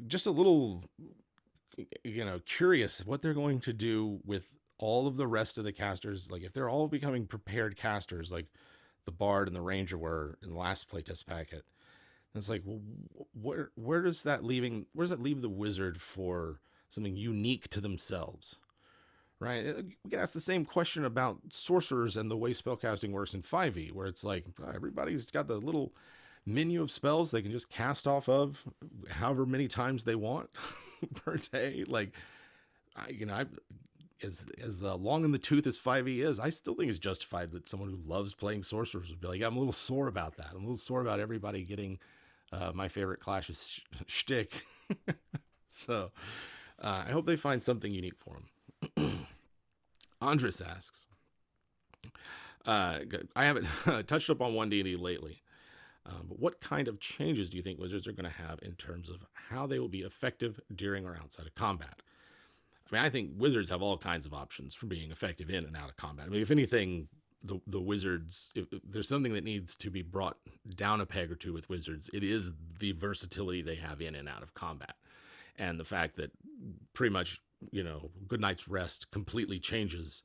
[SPEAKER 2] just a little curious what they're going to do with all of the rest of the casters. Like, if they're all becoming prepared casters, like the bard and the ranger were in the last playtest packet, it's like, well, where does that leave the wizard for something unique to themselves? Right? We can ask the same question about sorcerers and the way spellcasting works in 5e, where it's like everybody's got the little menu of spells they can just cast off of however many times they want per day. Like, as long in the tooth as 5e is, I still think it's justified that someone who loves playing sorcerers would be like, I'm a little sore about that. I'm a little sore about everybody getting my favorite Clash's shtick. So I hope they find something unique for them. Andres asks, I haven't touched up on One D&D lately, but what kind of changes do you think wizards are going to have in terms of how they will be effective during or outside of combat? I mean, I think wizards have all kinds of options for being effective in and out of combat. I mean, if anything, the wizards, if there's something that needs to be brought down a peg or two with wizards, it is the versatility they have in and out of combat. And the fact that pretty much, Good Night's Rest completely changes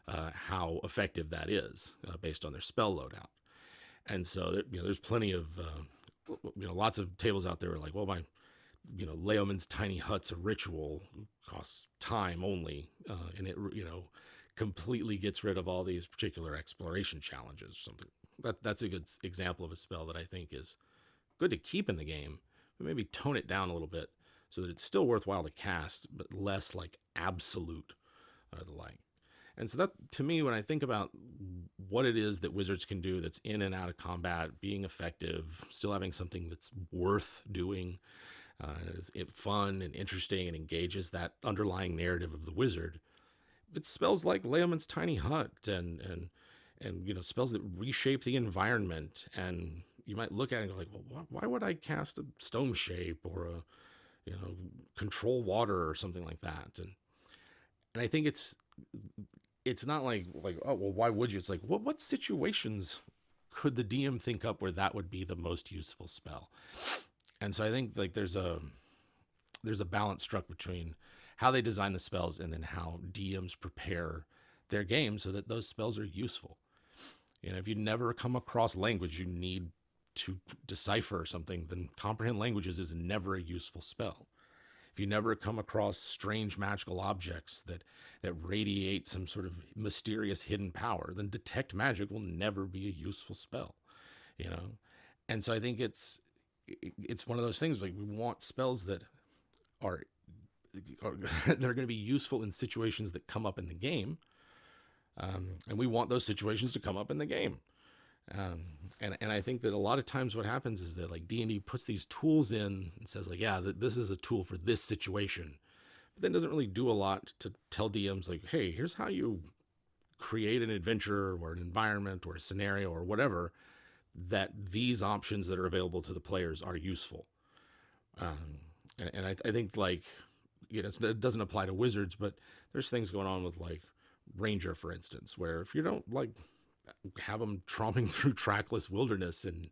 [SPEAKER 2] how effective that is based on their spell loadout. And so, there's plenty of, lots of tables out there are like, well, my, Leoman's tiny hut's a ritual, costs time only, and it, completely gets rid of all these particular exploration challenges or something. That's a good example of a spell that I think is good to keep in the game, but maybe tone it down a little bit so that it's still worthwhile to cast, but less like absolute or the like. And so that, to me, when I think about what it is that wizards can do that's in and out of combat, being effective, still having something that's worth doing, It's fun and interesting and engages that underlying narrative of the wizard. It's spells like Leomund's Tiny Hut and spells that reshape the environment. And you might look at it and go like, well, why would I cast a stone shape or a control water or something like that? And I think it's not like oh well, why would you? It's like what situations could the DM think up where that would be the most useful spell? And so I think like there's a balance struck between how they design the spells and then how DMs prepare their game so that those spells are useful. If you never come across language you need to decipher something, then comprehend languages is never a useful spell. If you never come across strange magical objects that radiate some sort of mysterious hidden power, then detect magic will never be a useful spell. And so I think it's one of those things like we want spells that are that are going to be useful in situations that come up in the game, and we want those situations to come up in the game. And I think that a lot of times what happens is that like D&D puts these tools in and says like, yeah, this is a tool for this situation, but then doesn't really do a lot to tell DMs like, hey, here's how you create an adventure or an environment or a scenario or whatever, that these options that are available to the players are useful. And I think like, it doesn't apply to wizards, but there's things going on with like Ranger, for instance, where if you don't like have them tromping through trackless wilderness and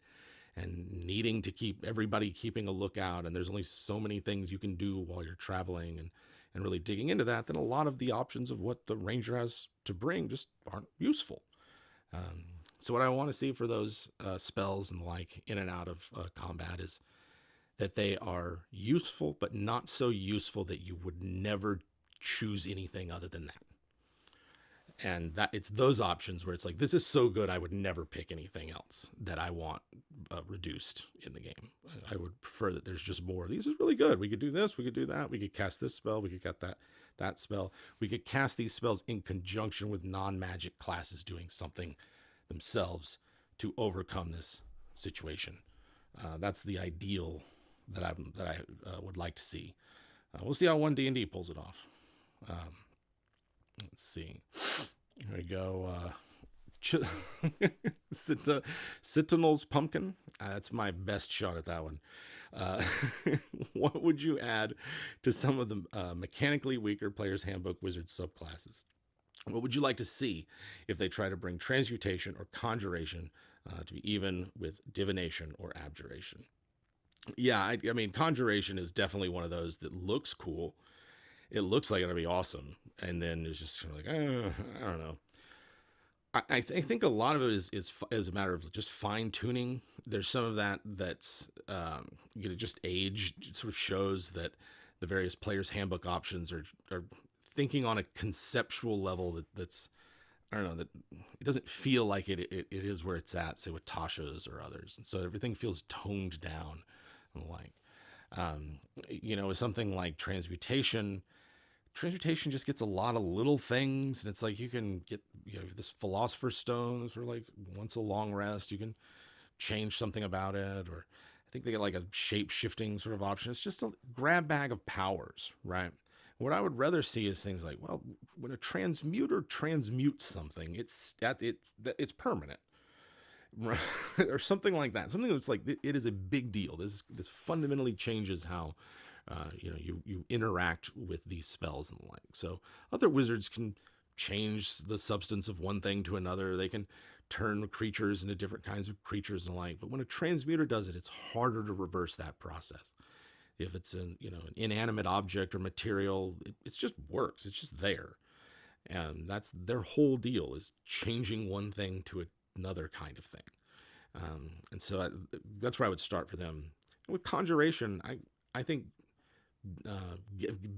[SPEAKER 2] needing to keep everybody keeping a lookout, and there's only so many things you can do while you're traveling and really digging into that, then a lot of the options of what the Ranger has to bring just aren't useful. So what I want to see for those spells and like in and out of combat is that they are useful, but not so useful that you would never choose anything other than that. And that it's those options where it's like, this is so good, I would never pick anything else that I want reduced in the game. I would prefer that there's just more. These is really good. We could do this, we could do that, we could cast this spell, we could get that spell. We could cast these spells in conjunction with non-magic classes doing something themselves to overcome this situation. That's the ideal that I would like to see. We'll see how One D&D pulls it off. Let's see. Here we go. Sentinel's Pumpkin. That's my best shot at that one. What would you add to some of the mechanically weaker Player's Handbook Wizard subclasses? What would you like to see if they try to bring transmutation or conjuration to be even with divination or abjuration? Yeah, I mean, conjuration is definitely one of those that looks cool. It looks like it'll be awesome, and then it's just like, I don't know. I think a lot of it is a matter of just fine tuning. There's some of that's just age. It sort of shows that the various Player's Handbook options are thinking on a conceptual level that's, I don't know, that it doesn't feel like it is where it's at, say with Tasha's or others, and so everything feels toned down. Like, with something like transmutation just gets a lot of little things, and it's like you can get this Philosopher's Stone. Those are like once a long rest, you can change something about it, or I think they get like a shape-shifting sort of option. It's just a grab bag of powers, right? What I would rather see is things like, well, when a transmuter transmutes something, it's permanent. Or something like that. Something that's like, it is a big deal. This fundamentally changes how you interact with these spells and the like. So other wizards can change the substance of one thing to another. They can turn creatures into different kinds of creatures and the like. But when a transmuter does it, it's harder to reverse that process. If it's an inanimate object or material, it just works. It's just there. And that's their whole deal, is changing one thing to another kind of thing. And so that's where I would start for them. With conjuration, I think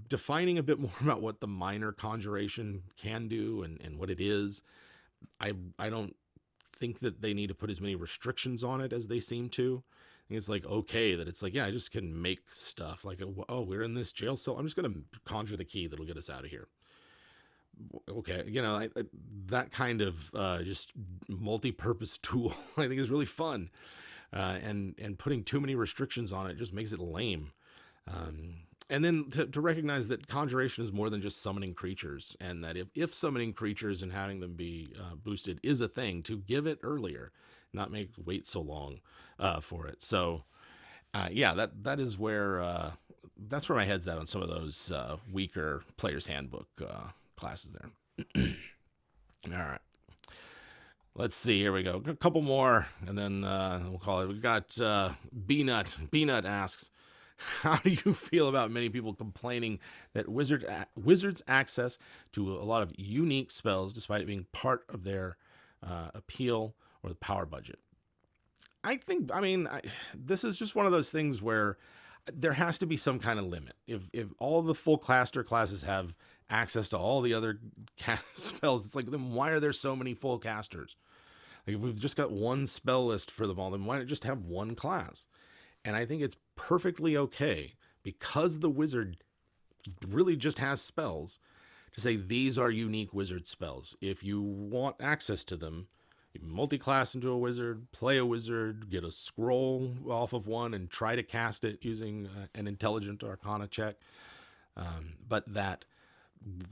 [SPEAKER 2] defining a bit more about what the minor conjuration can do and what it is. I don't think that they need to put as many restrictions on it as they seem to. I think it's like, okay, that it's like, yeah, I just can make stuff like, oh, we're in this jail cell, I'm just going to conjure the key that'll get us out of here. Okay, that kind of just multi-purpose tool I think is really fun, and putting too many restrictions on it just makes it lame. And then to recognize that conjuration is more than just summoning creatures, and that if summoning creatures and having them be boosted is a thing, to give it earlier, not wait so long for it. So yeah, that is where that's where my head's at on some of those weaker player's handbook classes there. All right. Let's see. Here we go. A couple more, and then we'll call it. We got B-Nut. B-Nut asks, how do you feel about many people complaining that Wizards access to a lot of unique spells, despite it being part of their appeal or the power budget? I mean, this is just one of those things where there has to be some kind of limit. If all the full caster classes have access to all the other cast spells, it's like, then why are there so many full casters? Like, if we've just got one spell list for them all, then why not just have one class? And I think it's perfectly okay, because the wizard really just has spells, to say these are unique wizard spells. If you want access to them, you multi-class into a wizard, play a wizard, get a scroll off of one, and try to cast it using an intelligent arcana check. But that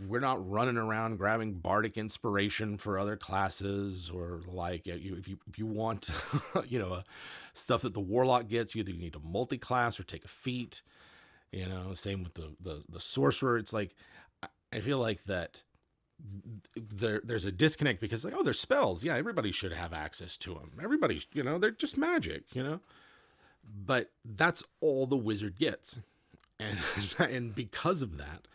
[SPEAKER 2] we're not running around grabbing bardic inspiration for other classes, or like if you want stuff that the warlock gets, you either need to multi-class or take a feat. Same with the sorcerer. It's like, I feel like that there's a disconnect, because like, oh, they're spells. Yeah, everybody should have access to them. Everybody, they're just magic, but that's all the wizard gets. And because of that,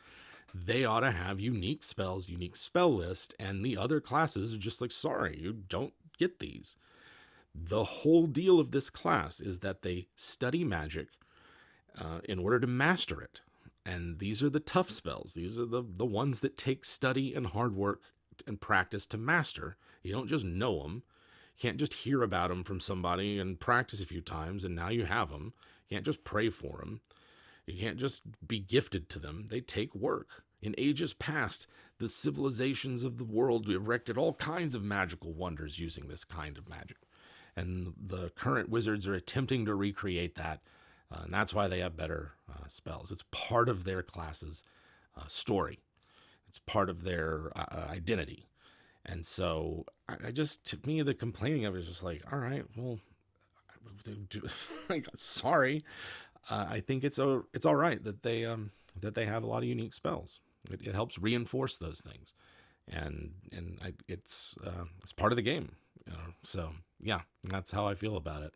[SPEAKER 2] they ought to have unique spells, unique spell list, and the other classes are just like, sorry, you don't get these. The whole deal of this class is that they study magic in order to master it. And these are the tough spells. These are the ones that take study and hard work and practice to master. You don't just know them. You can't just hear about them from somebody and practice a few times and now you have them. You can't just pray for them. You can't just be gifted to them. They take work. In ages past, the civilizations of the world erected all kinds of magical wonders using this kind of magic. And the current wizards are attempting to recreate that. And that's why they have better spells. It's part of their class's story. It's part of their identity. And so to me, the complaining of it is just like, all right, well, like, sorry. I think it's all right that they have a lot of unique spells. It helps reinforce those things, and it's part of the game. So yeah, that's how I feel about it.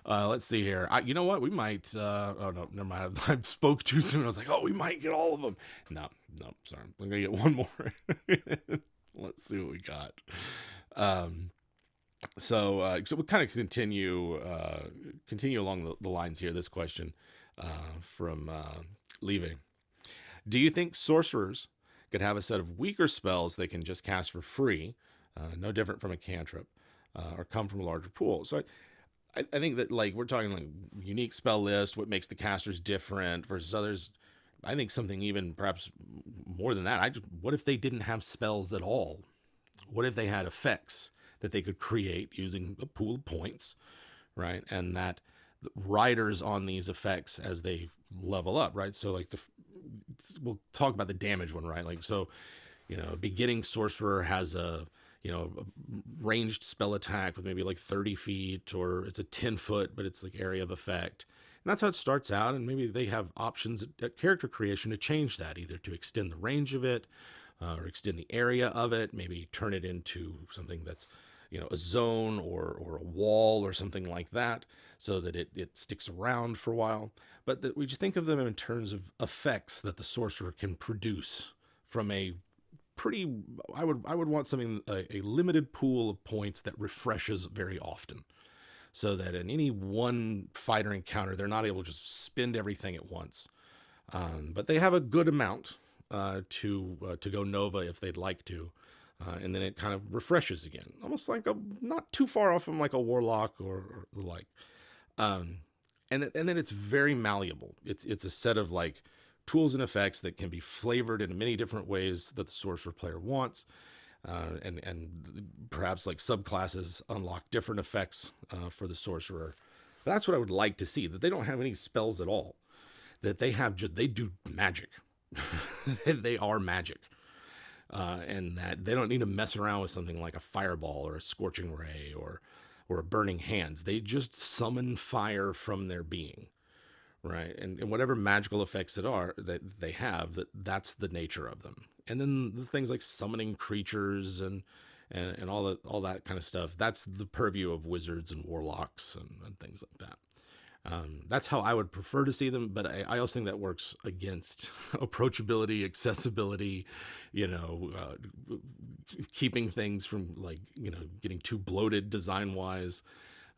[SPEAKER 2] Let's see here. You know what? We might. Oh no, never mind. I spoke too soon. I was like, oh, we might get all of them. No, sorry. I'm gonna get one more. Let's see what we got. So we'll kind of continue along the lines here. This question from Leaving. Do you think sorcerers could have a set of weaker spells they can just cast for free, no different from a cantrip, or come from a larger pool? So I think that, like, we're talking like unique spell list, what makes the casters different versus others. I think something even perhaps more than that. What if they didn't have spells at all? What if they had effects that they could create using a pool of points, right? And that the riders on these effects as they level up, right? So like we'll talk about the damage one, right? Like, so, beginning sorcerer has a ranged spell attack with maybe like 30 feet, or it's a 10 foot, but it's like area of effect. And that's how it starts out. And maybe they have options at character creation to change that, either to extend the range of it, or extend the area of it, maybe turn it into something that's, a zone or a wall or something like that, so that it sticks around for a while. But that we just think of them in terms of effects that the sorcerer can produce from a pretty, I would want something, a limited pool of points that refreshes very often, so that in any one fighter encounter, they're not able to just spend everything at once. But they have a good amount to go Nova if they'd like to. And then it kind of refreshes again, almost like not too far off from like a warlock or the like. And then it's very malleable. It's a set of like tools and effects that can be flavored in many different ways that the sorcerer player wants. And perhaps like subclasses unlock different effects for the sorcerer. That's what I would like to see, that they don't have any spells at all, that they have just, they do magic. They are magic. And that they don't need to mess around with something like a fireball or a scorching ray or a burning hands. They just summon fire from their being, right? And whatever magical effects that they have, that's the nature of them. And then the things like summoning creatures and all that kind of stuff, that's the purview of wizards and warlocks and things like that. That's how I would prefer to see them, but I also think that works against approachability, accessibility, keeping things from, like, getting too bloated design wise.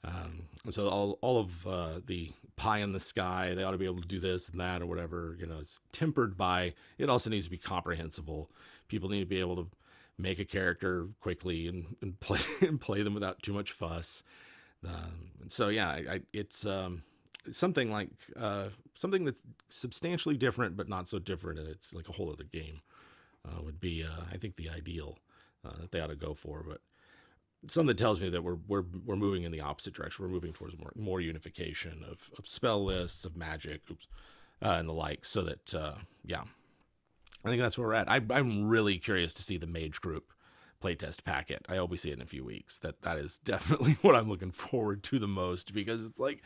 [SPEAKER 2] And so all of the pie in the sky, they ought to be able to do this and that or whatever, it's tempered by, it also needs to be comprehensible. People need to be able to make a character quickly and play them without too much fuss. And so, yeah, it's something like something that's substantially different, but not so different, and it's like a whole other game would be, I think, the ideal that they ought to go for. But something tells me that we're moving in the opposite direction. We're moving towards more unification of spell lists, of magic, and the like. So that yeah, I think that's where we're at. I'm really curious to see the mage group playtest packet. I hope we see it in a few weeks. That is definitely what I'm looking forward to the most, because it's like,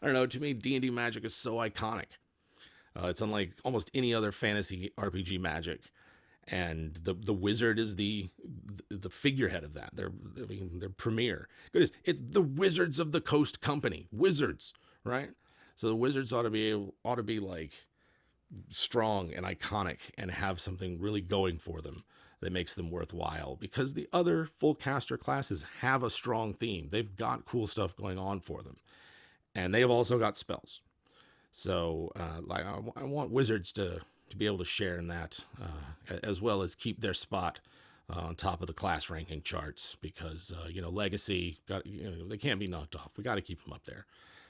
[SPEAKER 2] I don't know, to me, D&D magic is so iconic. It's unlike almost any other fantasy RPG magic. And the wizard is the figurehead of that. They're premier. Goodness, it's the Wizards of the Coast Company. Wizards, right? So the wizards ought to be like strong and iconic and have something really going for them that makes them worthwhile, because the other full caster classes have a strong theme. They've got cool stuff going on for them, and they've also got spells. So like I want wizards to be able to share in that, as well as keep their spot on top of the class ranking charts, because legacy they can't be knocked off. We got to keep them up there.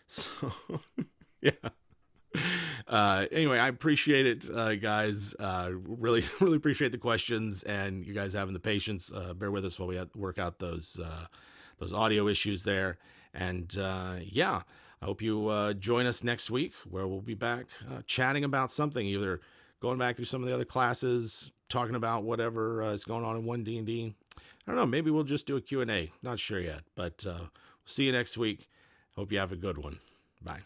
[SPEAKER 2] So yeah. Anyway, I appreciate it, guys. Really appreciate the questions and you guys having the patience. Bear with us while we work out those audio issues there. And yeah, I hope you join us next week, where we'll be back chatting about something, either going back through some of the other classes, talking about whatever is going on in One D&D. I don't know, maybe we'll just do a Q&A. Not sure yet, but we'll see you next week. Hope you have a good one. Bye.